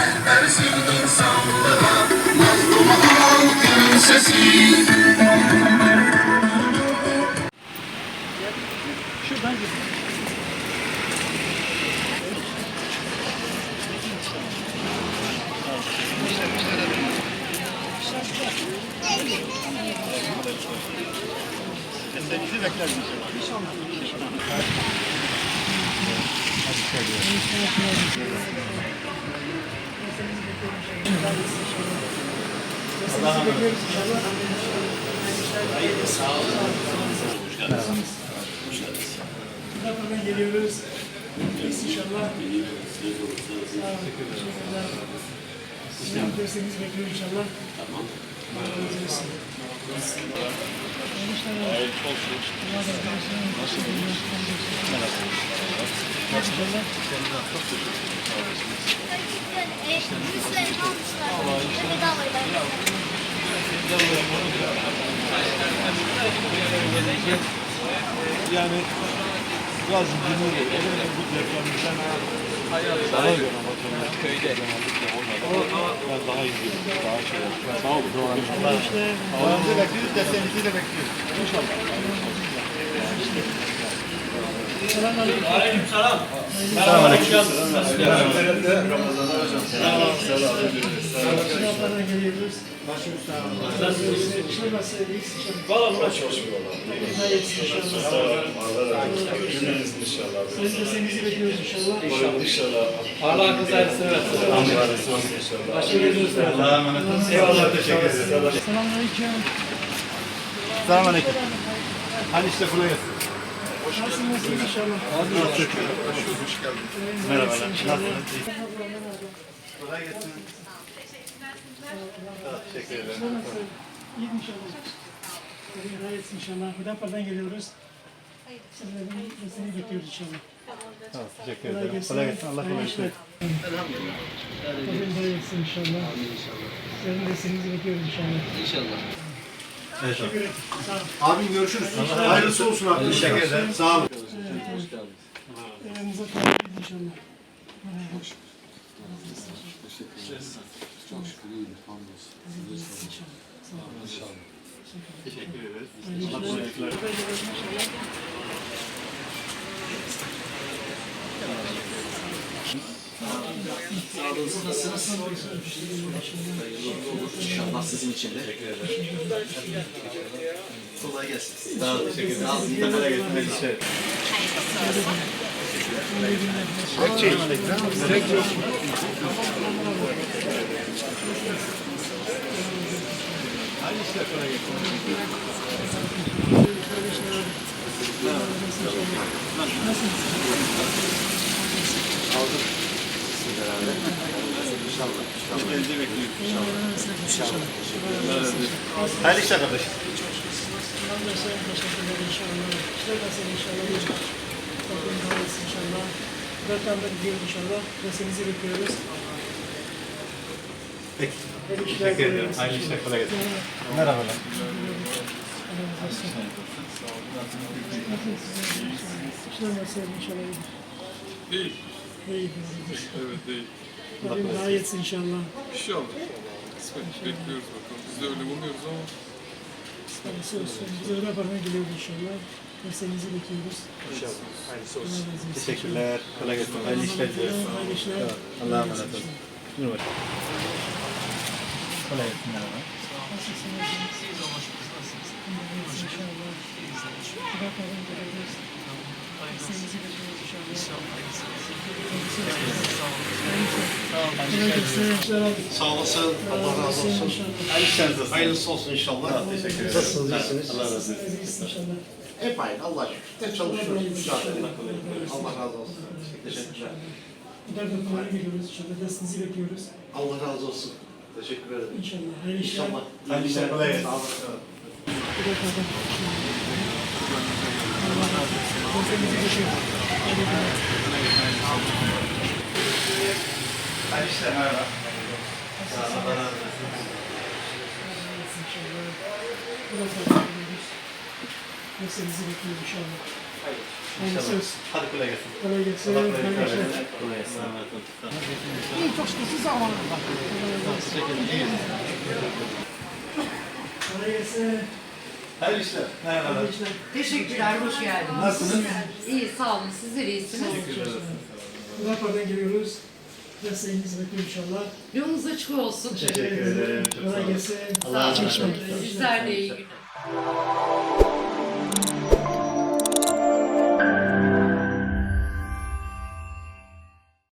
rehbersin insanlığa, mazlum halkın sesi. Şuradan git. Bizi bekler inşallah. Sağ olun. Hoş geldiniz. Buradan geliyoruz. İnşallah. Sağ olun. Teşekkürler. Sizin derseniz bekliyorum inşallah. Tamam. Hayırlı olsun. Yani biraz dinliyor. Bu depremden daha iyi köyde. Ben daha iyi gidiyorum. Daha şey yapıyorum. Sağ olun. Allah'ınızı bekliyoruz. Desteğinizi de bekliyoruz. İnşallah. Selamünaleyküm. Selamünaleyküm. Sınavlardan geliyoruz. Valla uğraşıyoruz. Sayın desenizi bekliyoruz inşallah. İnşallah. Allah kız ailesine versin. Başka gözünüz var. Eyvallah, teşekkür ederim. Selamünaleyküm. Selamünaleyküm. Hani işte buraya. Nasılsınız inşallah? Merhabalar. İnşallah. Kolay gelsin. Teşekkür ederim. Nasılsın? İyi inşallah. Gayet inşallah. Hüdapar'dan geliyoruz. Seni bekliyoruz inşallah. Teşekkür Kolay ederim. gelsin. Kolay gelsin. Allah kolay gelsin. Elhamdülillah. Kolay gelsin inşallah. Senin desenizi bekliyoruz inşallah. İnşallah. Evet. Teşekkür ederim. Sağ olun. Abim görüşürüz. Hayırlısı olsun abi. Teşekkür ederim. Sağ olun. Evimize kalabiliriz inşallah. Çok şükür iyiyim. Hamdolsun. İnşallah. Teşekkür ederiz. Allah kolaylıklar. Sağ olun. Siz nasılsınız? İnşallah sizin için de. Kolay gelsin. Sağ olun. Teşekkür ederim. Kolay gelsin. Hayırlı işler kardeşim. Desenizi bekliyoruz. Peki. Teşekkür ederim. Hayırlı işler. Kolay gelsin. Merhabalar. İşler nasıl inşallah iyidir. İyi. Evet değil. Rabbim daha etsin inşallah. İnşallah. Kısmet bekliyoruz bakalım. Biz de öyle umuyoruz ama. Hayırlısı olsun. Biz öyle yaparına geliyoruz inşallah. Dersenizi bekliyoruz. İnşallah. Hayırlısı Allah razı olsun. Teşekkürler. Kolay gelsin. Hayırlı işler diliyoruz. Hayırlı işler. Allah'a emanet olun. Buyurun. Kolay gelsin. Merhaba. Nasılsınız? İnşallah. Kulaklarını görüyoruz. Dersenizi bekliyoruz inşallah. Sağ olasın. Allah razı olsun. Hayırlısı olsun inşallah. Teşekkür ederim. Nasılsınız? İyisiniz? Allah razı olsun. Hep aynı. Allah şükür. Hep çalışıyoruz. Mücadele. Allah razı olsun. Teşekkürler. Kulaklarına geliyoruz inşallah. Dersinizi bekliyoruz. Allah razı olsun. Teşekkür ederim. İnşallah. Hayırlı işler. İnşallah. Hayırlı işler. Kolay gelsin. Sağ olasın. Kulaklarına Allah razı olsun. Dersenizi bekliyoruz. Hayırlı işler. Merhaba. Allah razı olsun. Dersenizi bekliyoruz inşallah. İnşallah. Hadi kolay gelsin. Kolay gelsin. Allah kolay Hayırlı işler. gelsin. Kolay gelsin. Çok şükür siz zamanınız var. Kolay gelsin. Hayırlı işler. Merhabalar. Hayırlı işler. Teşekkürler, hoş geldiniz. Nasılsınız? İyi, sağ olun. Sizler iyisiniz. Rapordan geliyoruz. Desteğinizi bekliyorum inşallah. Yolunuz açık olsun. Teşekkür ederim. Kolay gelsin. Sağ olun. Çalışmak. Sizler de iyi günler.